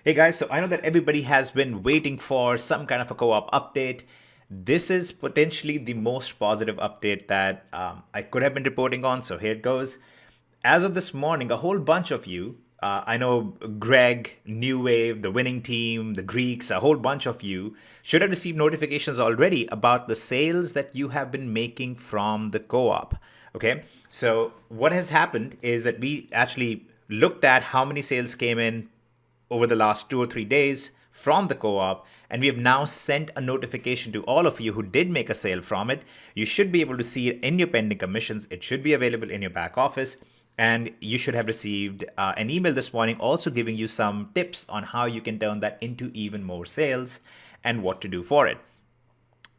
Hey guys, so I know that everybody has been waiting for some kind of a co-op update. This is potentially the most positive update that I could have been reporting on, so here it goes. As of this morning, a whole bunch of you, I know Greg, New Wave, the winning team, the Greeks, a whole bunch of you should have received notifications already about the sales that you have been making from the co-op. Okay, so what has happened is that we actually looked at how many sales came in over the last 2 or 3 days from the co-op, and we have now sent a notification to all of you who did make a sale from it. You should be able to see it in your pending commissions. It should be available in your back office, and you should have received an email this morning also giving you some tips on how you can turn that into even more sales and what to do for it.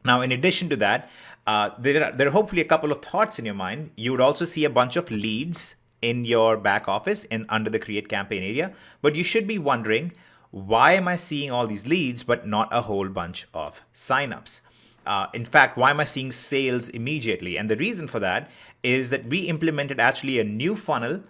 Now, in addition to that, there are hopefully a couple of thoughts in your mind. You would also see a bunch of leads in your back office and under the create campaign area, but you should be wondering, why am I seeing all these leads but not a whole bunch of signups? In fact, why am I seeing sales immediately? And the reason for that is that we implemented actually a new funnel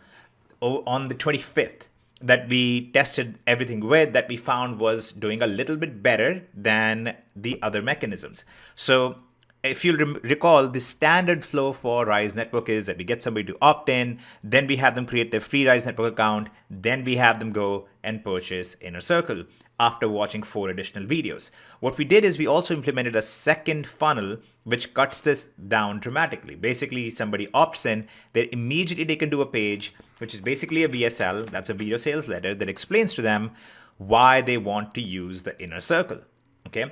on the 25th that we tested everything with, that we found was doing a little bit better than the other mechanisms. So if you'll recall, the standard flow for RiseNetwork is that we get somebody to opt in, then we have them create their free RiseNetwork account, then we have them go and purchase Inner Circle after watching 4 additional videos. What we did is we also implemented a second funnel which cuts this down dramatically. Basically, somebody opts in, they're immediately taken to a page which is basically a VSL, that's a video sales letter, that explains to them why they want to use the Inner Circle. Okay,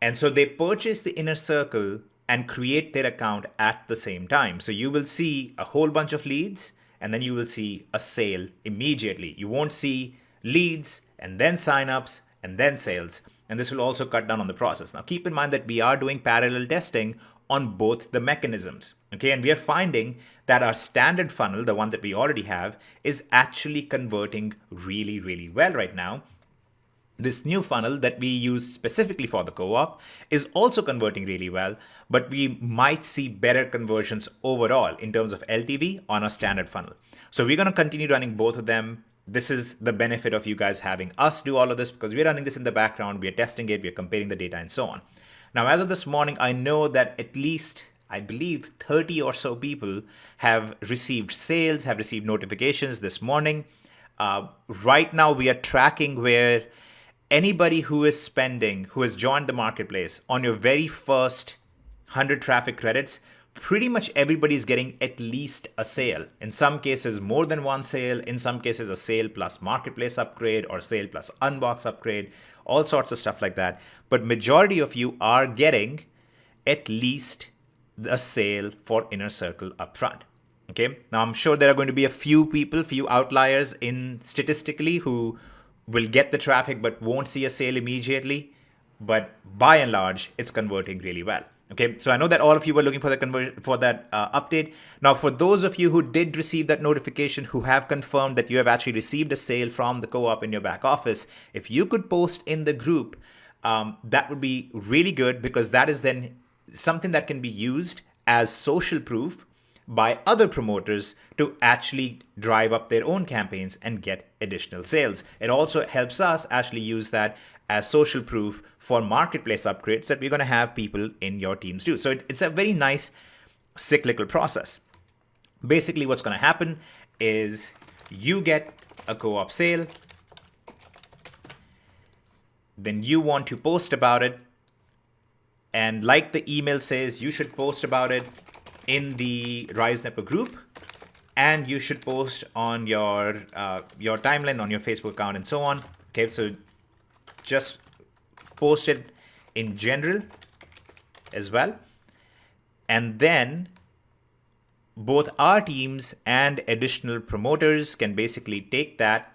and so they purchase the Inner Circle and create their account at the same time. So you will see a whole bunch of leads, and then you will see a sale immediately. You won't see leads and then signups and then sales. And this will also cut down on the process. Now keep in mind that we are doing parallel testing on both the mechanisms. Okay, and we are finding that our standard funnel, the one that we already have, is actually converting really, really well right now. This new funnel that we use specifically for the co-op is also converting really well, but we might see better conversions overall in terms of LTV on a standard funnel. So we're going to continue running both of them. This is the benefit of you guys having us do all of this, because we're running this in the background, we're testing it, we're comparing the data and so on. Now, as of this morning, I know that at least, I believe, 30 or so people have received sales, have received notifications this morning. Right now, we are tracking where anybody who is spending, who has joined the marketplace on your very first 100 traffic credits, pretty much everybody is getting at least a sale. In some cases, more than one sale. In some cases, a sale plus marketplace upgrade or sale plus unbox upgrade, all sorts of stuff like that. But majority of you are getting at least a sale for Inner Circle upfront. Okay. Now, I'm sure there are going to be a few people, few outliers in statistically who will get the traffic but won't see a sale immediately. But by and large, it's converting really well. Okay, so I know that all of you were looking for the update. Now, for those of you who did receive that notification, who have confirmed that you have actually received a sale from the co-op in your back office, if you could post in the group, that would be really good, because that is then something that can be used as social proof by other promoters to actually drive up their own campaigns and get additional sales. It also helps us actually use that as social proof for marketplace upgrades that we're going to have people in your teams do. So it's a very nice cyclical process. Basically, what's going to happen is you get a co-op sale, then you want to post about it, and like the email says, you should post about it in the RiseNetwork group, and you should post on your timeline, on your Facebook account, and so on. Okay, so just post it in general as well, and then both our teams and additional promoters can basically take that,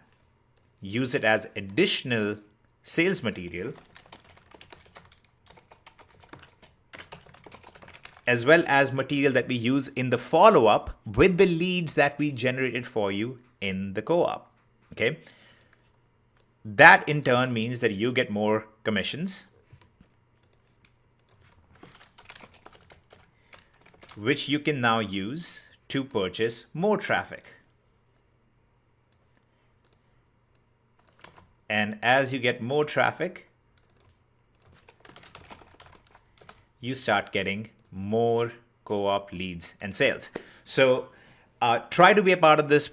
use it as additional sales material, as well as material that we use in the follow-up with the leads that we generated for you in the co-op. Okay. That in turn means that you get more commissions, which you can now use to purchase more traffic. And as you get more traffic, you start getting more co-op leads and sales. So try to be a part of this.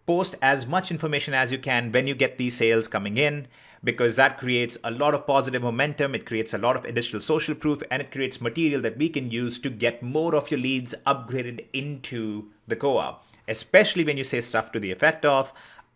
Post as much information as you can when you get these sales coming in, because that creates a lot of positive momentum. It creates a lot of additional social proof, and it creates material that we can use to get more of your leads upgraded into the co-op. Especially when you say stuff to the effect of,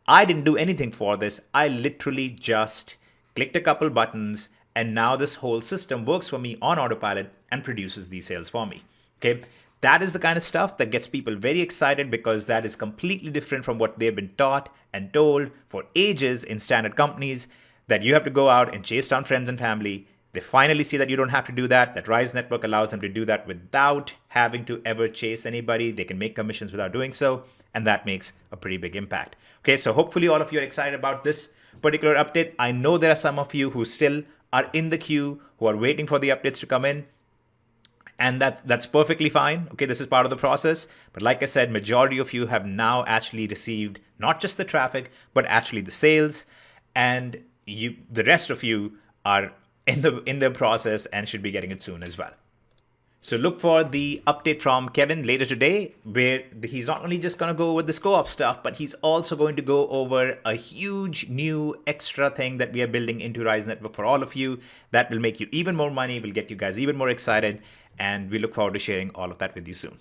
I didn't do anything for this. I literally just clicked a couple buttons, and now this whole system works for me on autopilot and produces these sales for me. Okay. That is the kind of stuff that gets people very excited, because that is completely different from what they've been taught and told for ages in standard companies, that you have to go out and chase down friends and family. They finally see that you don't have to do that, that RiseNetwork allows them to do that without having to ever chase anybody. They can make commissions without doing so, and that makes a pretty big impact. Okay, so hopefully all of you are excited about this particular update. I know there are some of you who still are in the queue, who are waiting for the updates to come in. And that's perfectly fine. Okay, this is part of the process. But like I said, majority of you have now actually received not just the traffic, but actually the sales. And the rest of you are in the process and should be getting it soon as well. So look for the update from Kevin later today, where he's not only just going to go over this co-op stuff, but he's also going to go over a huge new extra thing that we are building into RiseNetwork for all of you that will make you even more money, will get you guys even more excited. And we look forward to sharing all of that with you soon.